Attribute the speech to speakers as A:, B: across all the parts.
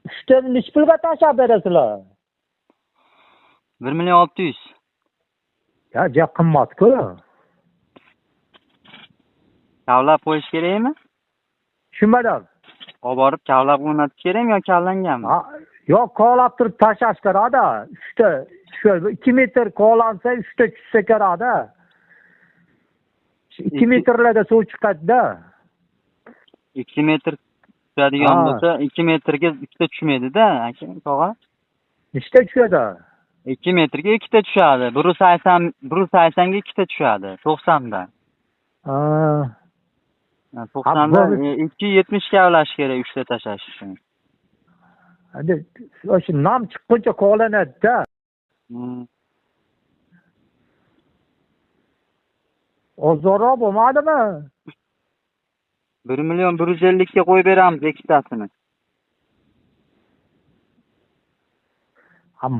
A: Uchta nechi pulga tashlab berasizlar?
B: 1.600.000.
A: Ya, juda qimmat-ku.
B: Kavlab qo'yish kerakmi?
A: Tushunmadim.
B: Olib borib kavlab o'rnatish kerakmi yo kavlanganmi?
A: Yo'q, kovlab turib tashlash kerak-da. 2 metr kovlansa 3ta tushsa kerak-da. 2 metrlarda suv chiqadi-da.
B: 2 metr tushadigan bo'lsa, 2 metrga 2ta tushmaydi-da, aka, tog'a.
A: Nechta tushadi?
B: 2 metrga 2ta tushadi. 180 ga 2ta tushadi. 90 dan. 90 dan 270 kavlash kerak 3ta tashlash uchun.
A: Hadi, o'sha nam chiqquncha kovlanadi-da. Ozroq bo'lmadimi?
B: 1.150.000 ga qo'yib beramiz ikkitasini.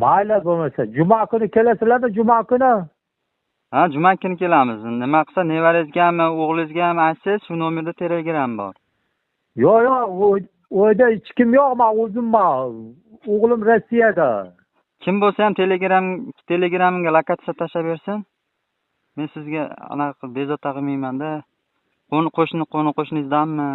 A: Mayli bo'lmasa, juma kuni kelasizlarmi, juma kuni?
B: Ha, juma kuni kelamiz. Nima qilsa, nevarangizgami, o'g'lingizgami aytsangiz, shu nomerda Telegram bor.
A: Yo'q, u yerda hech kim yo'q, men o'zimman. O'g'lim Rossiyada.
B: Kim bo'lsa ham Telegramga lokatsiya tashlab bersin. Men sizga anaqa bezovta qilmayman-da. Qo'shningizdanmi?